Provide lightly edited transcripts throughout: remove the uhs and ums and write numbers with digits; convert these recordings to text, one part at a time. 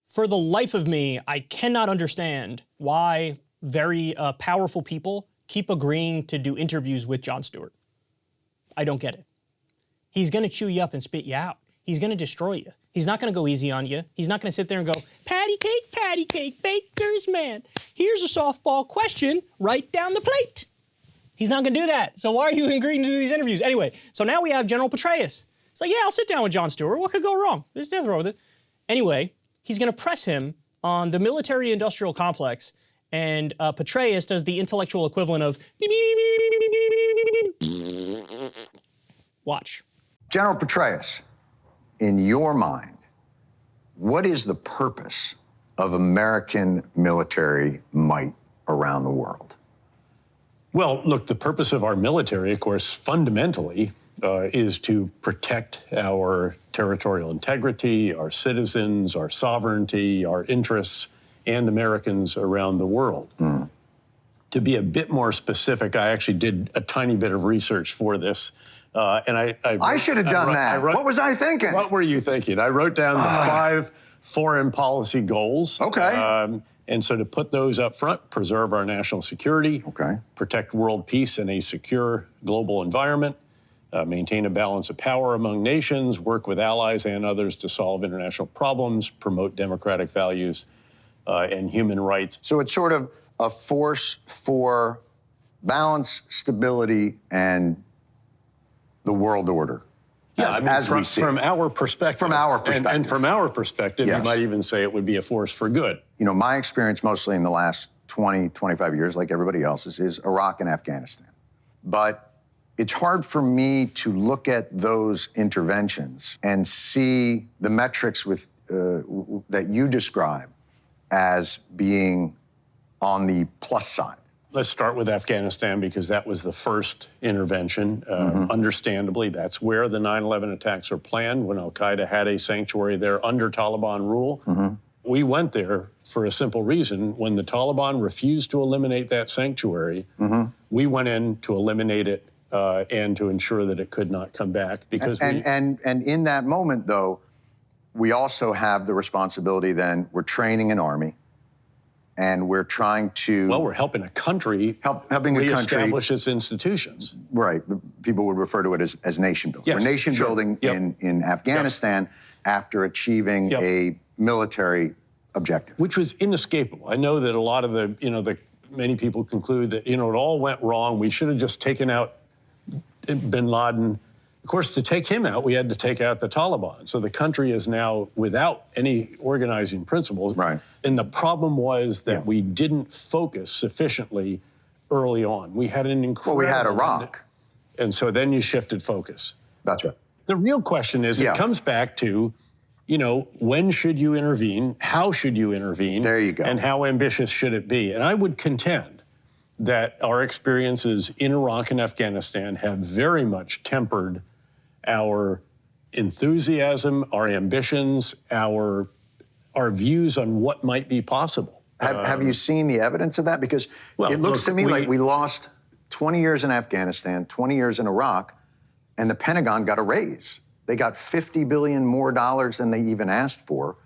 For the life of me, I cannot understand why very powerful people keep agreeing to do interviews with Jon Stewart. I don't get it. He's going to chew you up and spit you out. He's going to destroy you. He's not going to go easy on you. He's not going to sit there and go, patty cake, baker's man. Here's a softball question right down the plate. He's not going to do that. So why are you agreeing to do these interviews? Anyway, so now we have General Petraeus. It's like, yeah, I'll sit down with Jon Stewart. What could go wrong? There's nothing wrong with it. Anyway, he's going to press him on the military-industrial complex, and Petraeus does the intellectual equivalent of watch. General Petraeus, in your mind, what is the purpose of American military might around the world? Well, look, the purpose of our military, of course, fundamentally, is to protect our territorial integrity, our citizens, our sovereignty, our interests, and Americans around the world. Mm. To be a bit more specific, I actually did a tiny bit of research for this. And I should have done that. What was I thinking? What were you thinking? I wrote down the 5 foreign policy goals. Okay. And so to put those up front, preserve our national security, protect world peace in a secure global environment, maintain a balance of power among nations, work with allies and others to solve international problems, promote democratic values and human rights. So it's sort of a force for balance, stability, and the world order. Yeah, as we see from our perspective. From our perspective. And from our perspective, yes. You might even say it would be a force for good. You know, my experience mostly in the last 20, 25 years, like everybody else's, is Iraq and Afghanistan. But it's hard for me to look at those interventions and see the metrics that you describe as being on the plus side. Let's start with Afghanistan because that was the first intervention. Understandably, that's where the 9/11 attacks were planned when al-Qaeda had a sanctuary there under Taliban rule. We went there for a simple reason. When the Taliban refused to eliminate that sanctuary, we went in to eliminate it and to ensure that it could not come back. Because and in that moment, though, we also have the responsibility then, we're training an army, and we're trying to... Well, we're helping a country reestablish its institutions. Right. People would refer to it as nation building. Yes, we're nation building in Afghanistan after achieving a military objective. Which was inescapable. I know that a lot of many people conclude that, it all went wrong. We should have just taken out bin Laden. Of course, to take him out, we had to take out the Taliban. So the country is now without any organizing principles. Right. And the problem was that we didn't focus sufficiently early on. We had an incredible... Well, we had Iraq. And so then you shifted focus. That's right. The real question is, it comes back to, when should you intervene? How should you intervene? There you go. And how ambitious should it be? And I would contend that our experiences in Iraq and Afghanistan have very much tempered our enthusiasm, our ambitions, our views on what might be possible. Have you seen the evidence of that? Because it looks to me like we lost 20 years in Afghanistan, 20 years in Iraq, and the Pentagon got a raise. They got $50 billion more than they even asked for.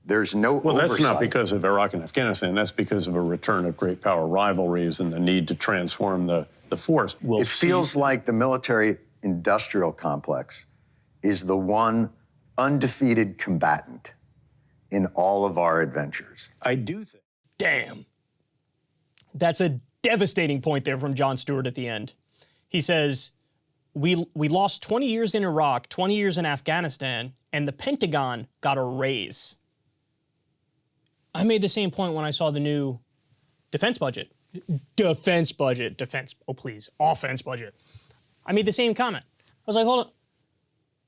There's no oversight. Well, that's not because of Iraq and Afghanistan. That's because of a return of great power rivalries and the need to transform the force. It feels like the military-industrial complex is the one undefeated combatant in all of our adventures. I do think. Damn. That's a devastating point there from Jon Stewart at the end. He says, we lost 20 years in Iraq, 20 years in Afghanistan, and the Pentagon got a raise. I made the same point when I saw the new defense budget. Offense budget. I made the same comment. I was like, hold on.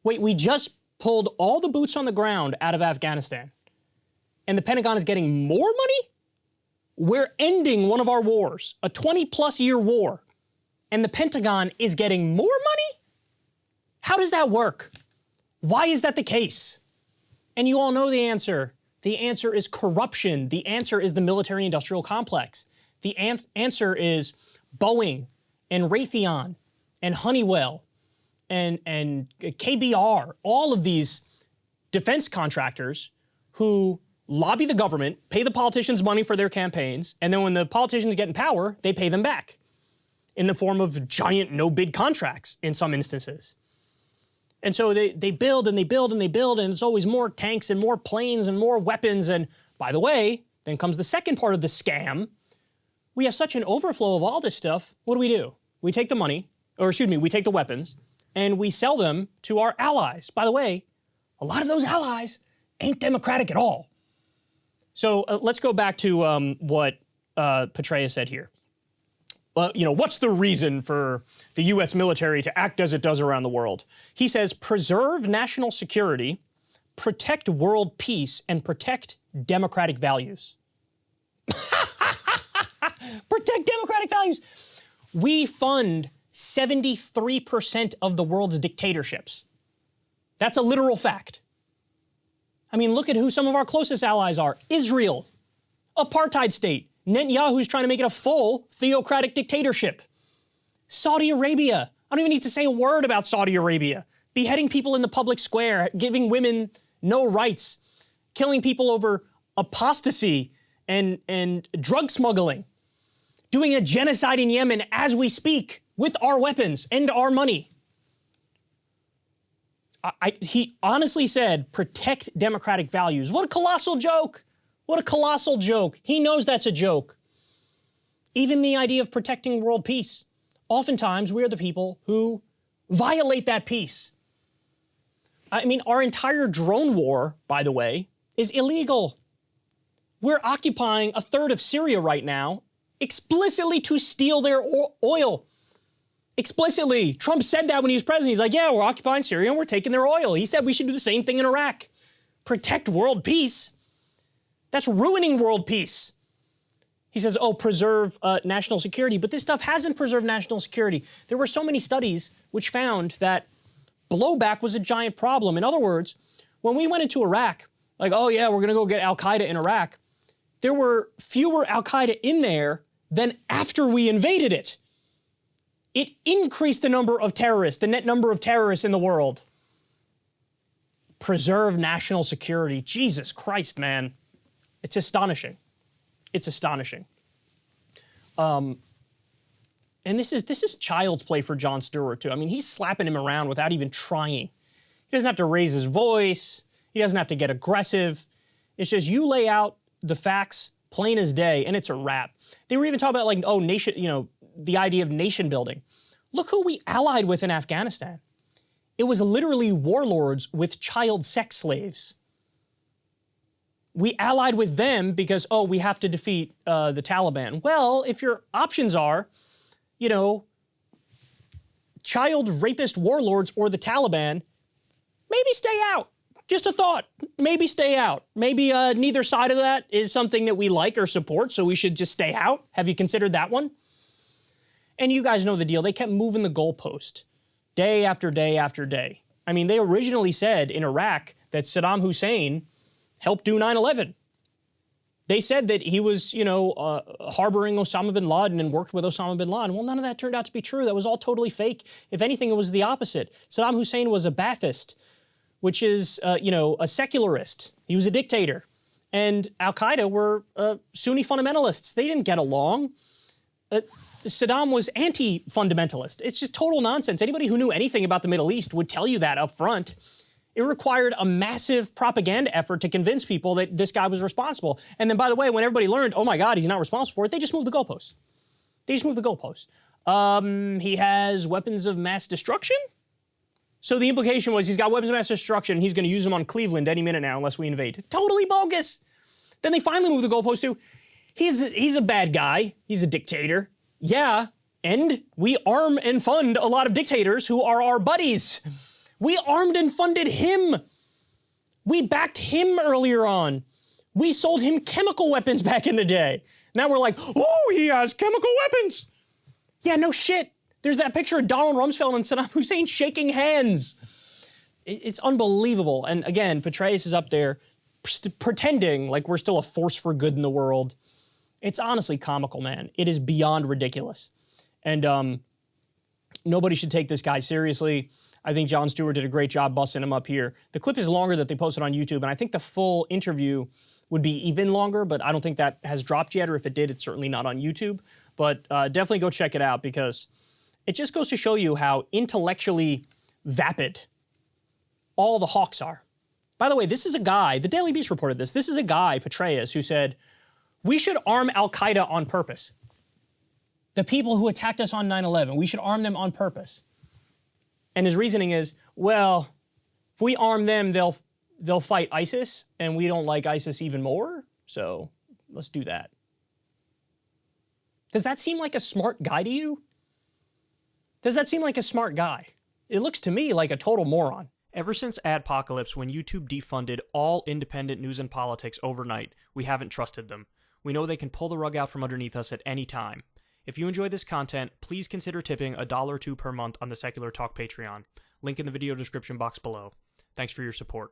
Wait, we just pulled all the boots on the ground out of Afghanistan, and the Pentagon is getting more money? We're ending one of our wars, a 20-plus year war, and the Pentagon is getting more money? How does that work? Why is that the case? And you all know the answer. The answer is corruption. The answer is the military-industrial complex. The answer is Boeing and Raytheon and Honeywell and KBR, all of these defense contractors who lobby the government, pay the politicians money for their campaigns, and then when the politicians get in power, they pay them back in the form of giant no-bid contracts in some instances. And so they build and they build and they build, and it's always more tanks and more planes and more weapons. And by the way, then comes the second part of the scam. We have such an overflow of all this stuff. What do? We take the money, or excuse me, we take the weapons, and we sell them to our allies. By the way, a lot of those allies ain't democratic at all. So let's go back to what Petraeus said here. What's the reason for the U.S. military to act as it does around the world? He says, preserve national security, protect world peace, and protect democratic values. Protect democratic values. We fund 73% of the world's dictatorships. That's a literal fact. I mean, look at who some of our closest allies are. Israel, apartheid state. Netanyahu's trying to make it a full theocratic dictatorship. Saudi Arabia. I don't even need to say a word about Saudi Arabia. Beheading people in the public square, giving women no rights, killing people over apostasy and drug smuggling, doing a genocide in Yemen as we speak with our weapons and our money. He honestly said, protect democratic values. What a colossal joke. What a colossal joke. He knows that's a joke. Even the idea of protecting world peace. Oftentimes, we are the people who violate that peace. I mean, our entire drone war, by the way, is illegal. We're occupying a third of Syria right now, explicitly to steal their oil. Explicitly. Trump said that when he was president. He's like, yeah, we're occupying Syria and we're taking their oil. He said we should do the same thing in Iraq. Protect world peace. That's ruining world peace. He says, oh, preserve national security. But this stuff hasn't preserved national security. There were so many studies which found that blowback was a giant problem. In other words, when we went into Iraq, like, oh yeah, we're going to go get Al-Qaeda in Iraq, there were fewer Al-Qaeda in there than after we invaded it. It increased the number of terrorists, the net number of terrorists in the world. Preserve national security. Jesus Christ, man. It's astonishing. It's astonishing. And this is child's play for Jon Stewart, too. I mean, he's slapping him around without even trying. He doesn't have to raise his voice. He doesn't have to get aggressive. It's just you lay out the facts plain as day, and it's a wrap. They were even talking about, like, oh, nation, the idea of nation building. Look who we allied with in Afghanistan. It was literally warlords with child sex slaves. We allied with them because, oh, we have to defeat the Taliban. Well, if your options are, child rapist warlords or the Taliban, maybe stay out. Just a thought. Maybe stay out. Maybe neither side of that is something that we like or support, so we should just stay out. Have you considered that one? And you guys know the deal. They kept moving the goalpost day after day after day. I mean, they originally said in Iraq that Saddam Hussein helped do 9/11. They said that he was, harboring Osama bin Laden and worked with Osama bin Laden. Well, none of that turned out to be true. That was all totally fake. If anything, it was the opposite. Saddam Hussein was a Ba'athist, which is, a secularist. He was a dictator. And Al-Qaeda were Sunni fundamentalists. They didn't get along. Saddam was anti-fundamentalist. It's just total nonsense. Anybody who knew anything about the Middle East would tell you that up front. It required a massive propaganda effort to convince people that this guy was responsible. And then, by the way, when everybody learned, oh my God, he's not responsible for it, they just moved the goalposts. He has weapons of mass destruction? So the implication was he's got weapons of mass destruction and he's going to use them on Cleveland any minute now unless we invade. Totally bogus. Then they finally moved the goalpost to, he's a bad guy. He's a dictator. Yeah, and we arm and fund a lot of dictators who are our buddies. We armed and funded him. We backed him earlier on. We sold him chemical weapons back in the day. Now we're like, oh, he has chemical weapons. Yeah, no shit. There's that picture of Donald Rumsfeld and Saddam Hussein shaking hands. It's unbelievable. And again, Petraeus is up there pretending like we're still a force for good in the world. It's honestly comical, man. It is beyond ridiculous. And nobody should take this guy seriously. I think Jon Stewart did a great job busting him up here. The clip is longer that they posted on YouTube, and I think the full interview would be even longer, but I don't think that has dropped yet, or if it did, it's certainly not on YouTube. But definitely go check it out, because it just goes to show you how intellectually vapid all the hawks are. By the way, this is a guy, the Daily Beast reported this, this is a guy, Petraeus, who said, we should arm Al-Qaeda on purpose. The people who attacked us on 9/11, we should arm them on purpose. And his reasoning is, well, if we arm them, they'll fight ISIS, and we don't like ISIS even more, so let's do that. Does that seem like a smart guy to you? Does that seem like a smart guy? It looks to me like a total moron. Ever since Adpocalypse, when YouTube defunded all independent news and politics overnight, we haven't trusted them. We know they can pull the rug out from underneath us at any time. If you enjoy this content, please consider tipping $1 or $2 per month on the Secular Talk Patreon. Link in the video description box below. Thanks for your support.